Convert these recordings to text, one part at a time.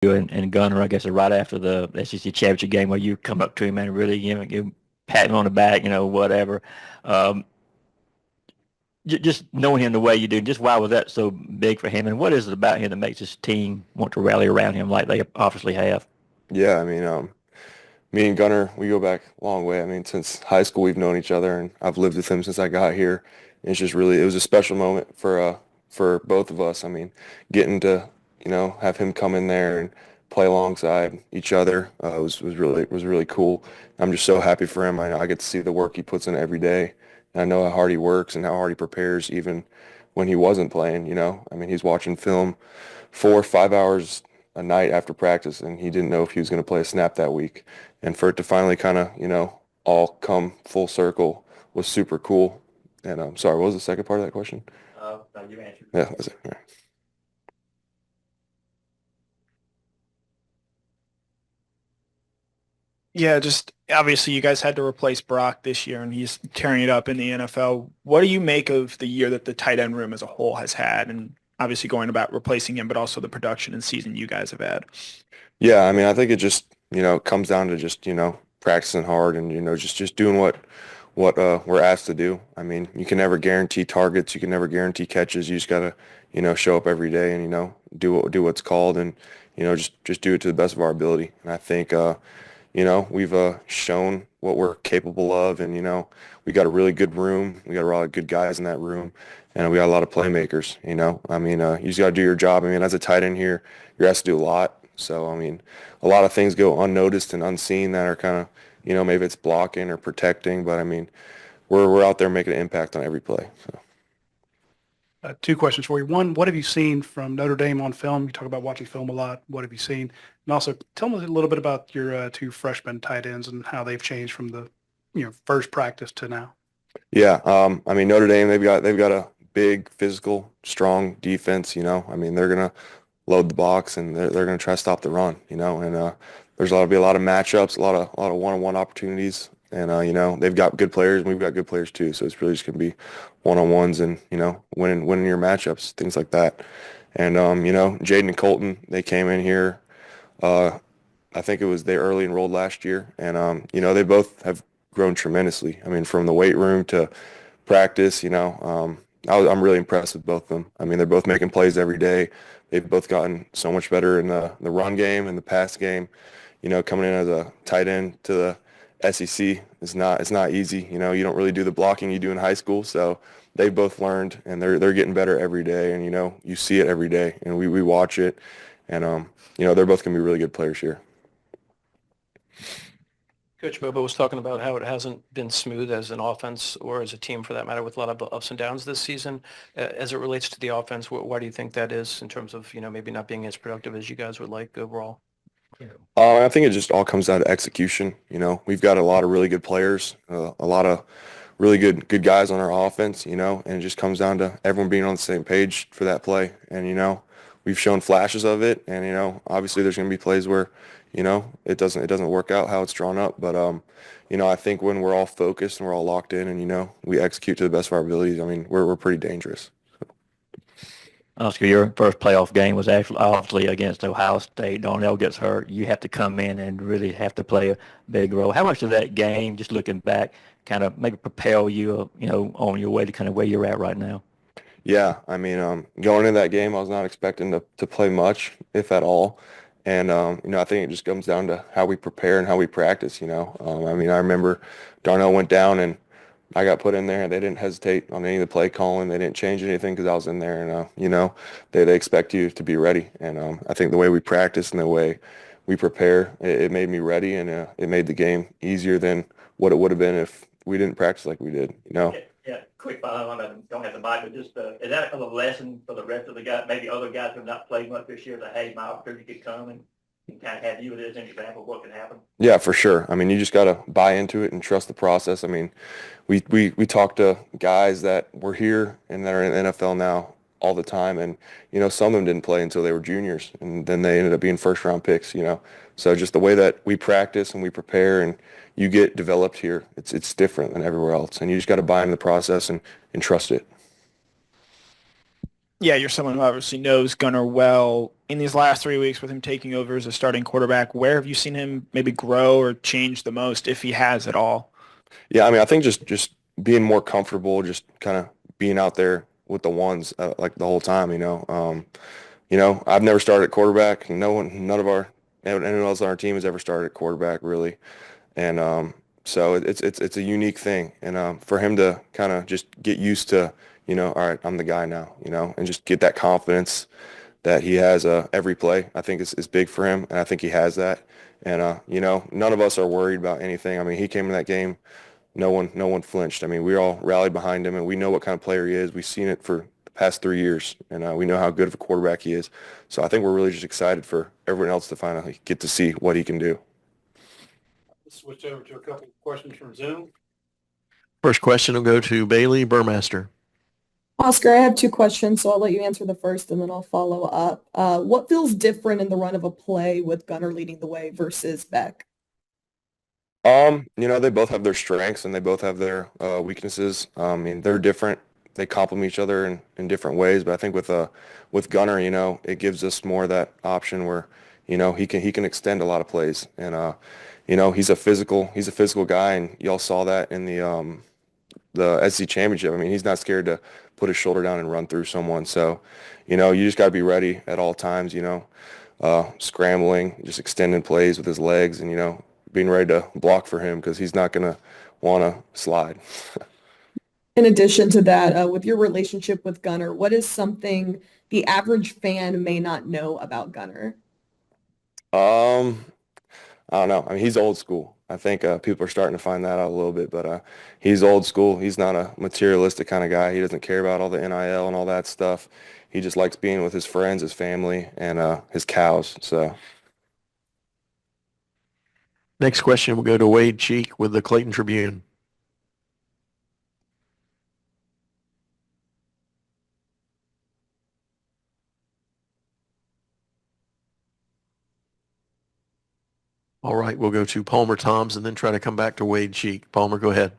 and Gunnar, I guess, right after the SEC championship game, where you come up to him and really, you pat him on the back, whatever. Um, just knowing him the way you do, just why was that so big for him, and what is it about him that makes his team want to rally around him like they obviously have? Yeah, me and Gunnar, we go back a long way. Since high school, we've known each other, and I've lived with him since I got here. And it's just really, it was a special moment for both of us. Getting to, have him come in there and play alongside each other was really cool. I'm just so happy for him. I know I get to see the work he puts in every day. And I know how hard he works and how hard he prepares, even when he wasn't playing. He's watching film 4 or 5 hours a night after practice, and he didn't know if he was going to play a snap that week. And for it to finally kind of, all come full circle was super cool. And sorry, what was the second part of that question? No, you answered. Yeah, that's it. Yeah. Yeah, just obviously you guys had to replace Brock this year, and he's tearing it up in the NFL. What do you make of the year that the tight end room as a whole has had, and obviously going about replacing him, but also the production and season you guys have had? Yeah, I think it just, comes down to just, practicing hard and, just doing what we're asked to do. You can never guarantee targets, you can never guarantee catches. You just gotta, show up every day and, do what's called and, just do it to the best of our ability. And I think we've shown what we're capable of, and we got a really good room. We got a lot of good guys in that room, and we got a lot of playmakers. You just got to do your job. As a tight end here, you're asked to do a lot. So a lot of things go unnoticed and unseen that are kind of, maybe it's blocking or protecting, but we're out there making an impact on every play. So. Two questions for you. One, what have you seen from Notre Dame on film? You talk about watching film a lot. What have you seen? And also, tell me a little bit about your two freshman tight ends and how they've changed from the first practice to now. Yeah, Notre Dame, they've got a big, physical, strong defense. They're gonna load the box and they're gonna try to stop the run. And there's be a lot of matchups, a lot of one-on-one opportunities, and they've got good players and we've got good players too. So it's really just gonna be one-on-ones and winning your matchups, things like that. And Jaden and Colton, they came in here. Uh, I think it was they early enrolled last year, and they both have grown tremendously. From the weight room to practice, I'm really impressed with both of them. They're both making plays every day. They've both gotten so much better in the run game and the pass game. Coming in as a tight end to the SEC is not it's not easy. You don't really do the blocking you do in high school, so they both learned and they're getting better every day. And you see it every day, and we watch it, and they're both gonna be really good players here. Coach Bobo was talking about how it hasn't been smooth as an offense or as a team for that matter with a lot of ups and downs this season. As it relates to the offense, why do you think that is in terms of, maybe not being as productive as you guys would like overall? I think it just all comes down to execution. We've got a lot of really good players, a lot of really good guys on our offense, and it just comes down to everyone being on the same page for that play. And, we've shown flashes of it, and, obviously there's going to be plays where, it doesn't work out how it's drawn up. But, I think when we're all focused and we're all locked in and, we execute to the best of our abilities, we're pretty dangerous. Oscar, your first playoff game was actually obviously against Ohio State. Darnell gets hurt. You have to come in and really have to play a big role. How much of that game, just looking back, kind of maybe propel you, on your way to kind of where you're at right now? Yeah, going into that game, I was not expecting to play much, if at all. And, I think it just comes down to how we prepare and how we practice. I remember Darnell went down and I got put in there, and they didn't hesitate on any of the play calling. They didn't change anything because I was in there, and they expect you to be ready. And I think the way we practice and the way we prepare, it made me ready, and it made the game easier than what it would have been if we didn't practice like we did. Yeah, quick follow on that. Don't have the mic, but just is that a lesson for the rest of the guys, maybe other guys who have not played much this year, that hey, my opportunity could come and kind of have you as an example of what can happen? Yeah, for sure. You just got to buy into it and trust the process. We talk to guys that were here and that are in the NFL now all the time, and some of them didn't play until they were juniors, and then they ended up being first round picks. So just the way that we practice and we prepare and you get developed here, it's different than everywhere else, and you just got to buy into the process and trust it. Yeah, you're someone who obviously knows Gunnar well. In these last 3 weeks with him taking over as a starting quarterback, where have you seen him maybe grow or change the most, if he has at all? Yeah, I mean, I think just being more comfortable, just kind of being out there with the ones like the whole time, you know. I've never started at quarterback. Anyone else on our team has ever started at quarterback really, and so it's a unique thing, and for him to kind of just get used to, all right, I'm the guy now, and just get that confidence that he has every play, I think is big for him, and I think he has that, and none of us are worried about anything. I mean, he came in that game. No one flinched. I mean, we all rallied behind him, and we know what kind of player he is. We've seen it for the past 3 years, and we know how good of a quarterback he is. So I think we're really just excited for everyone else to finally get to see what he can do. Let's switch over to a couple of questions from Zoom. First question will go to Bailey Burmaster. Oscar, I have two questions, so I'll let you answer the first and then I'll follow up. What feels different in the run of a play with Gunnar leading the way versus Beck? They both have their strengths and they both have their weaknesses. I mean, they're different. They complement each other in different ways. But I think with Gunnar, it gives us more of that option where, he can extend a lot of plays. And he's a physical guy, and y'all saw that in the SEC championship. I mean, he's not scared to put his shoulder down and run through someone. So, you just got to be ready at all times. Scrambling, just extending plays with his legs, and being ready to block for him because he's not going to want to slide. In addition to that, with your relationship with Gunnar, what is something the average fan may not know about Gunnar? I don't know. I mean, he's old school. I think people are starting to find that out a little bit, but he's old school. He's not a materialistic kind of guy. He doesn't care about all the NIL and all that stuff. He just likes being with his friends, his family, and his cows. So. Next question will go to Wade Cheek with the Clayton Tribune. All right, we'll go to Palmer Toms and then try to come back to Wade Cheek. Palmer, go ahead.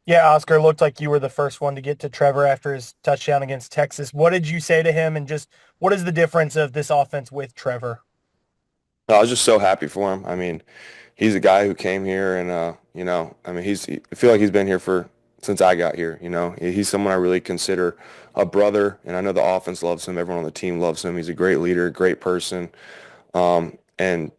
Yeah, Oscar, looked like you were the first one to get to Trevor after his touchdown against Texas. What did you say to him, and just what is the difference of this offense with Trevor? I was just so happy for him. I mean, he's a guy who came here, and I mean, I feel like he's been here since I got here. He's someone I really consider a brother, and I know the offense loves him. Everyone on the team loves him. He's a great leader, great person. And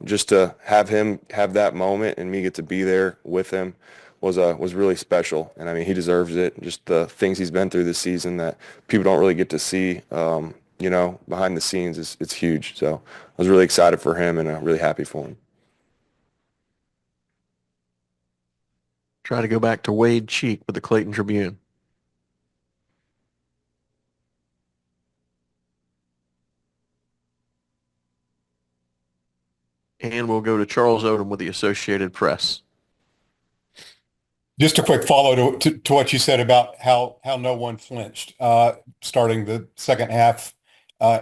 just to have him have that moment and me get to be there with him was really special. And I mean, he deserves it. Just the things he's been through this season that people don't really get to see, behind the scenes it's huge. So I was really excited for him and really happy for him. Try to go back to Wade Cheek with the Clayton Tribune. And we'll go to Charles Odom with the Associated Press. Just a quick follow to what you said about how no one flinched starting the second half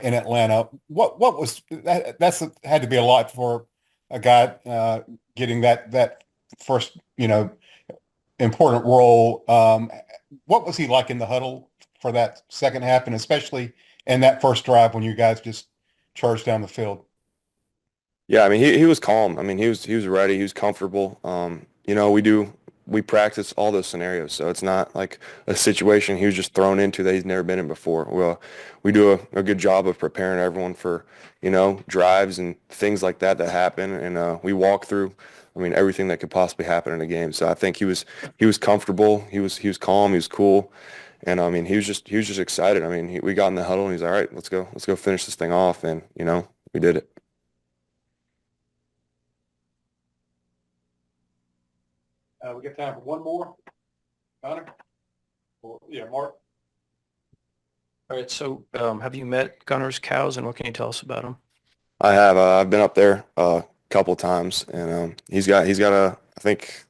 in Atlanta. What was that? That's had to be a lot for a guy getting that first important role. What was he like in the huddle for that second half, and especially in that first drive when you guys just charged down the field? Yeah, I mean, he was calm. I mean, he was ready. He was comfortable. We practice all those scenarios, so it's not like a situation he was just thrown into that he's never been in before. Well, we do a good job of preparing everyone for, drives and things like that happen, and we walk through, I mean, everything that could possibly happen in a game. So I think he was comfortable. He was calm. He was cool, and I mean, he was just excited. I mean, we got in the huddle and he's all right. Let's go finish this thing off, and we did it. We got time for one more. Gunnar? Yeah, Mark. All right, so have you met Gunnar's cows, and what can you tell us about them? I have. I've been up there a couple times, and he's got I think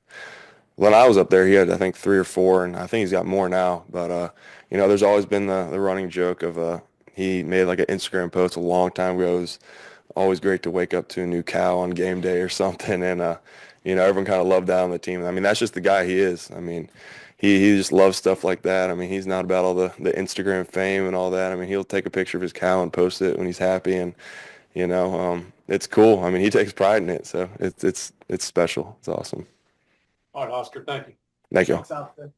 when I was up there, he had I think 3 or 4, and I think he's got more now. But there's always been the running joke of he made like an Instagram post a long time ago. It was always great to wake up to a new cow on game day or something, and everyone kind of loved that on the team. I mean, that's just the guy he is. I mean, he just loves stuff like that. I mean, he's not about all the Instagram fame and all that. I mean, he'll take a picture of his cow and post it when he's happy, and it's cool. I mean, he takes pride in it, so it's special. It's awesome. All right, Oscar, thank you. Thank you. Thanks, Oscar.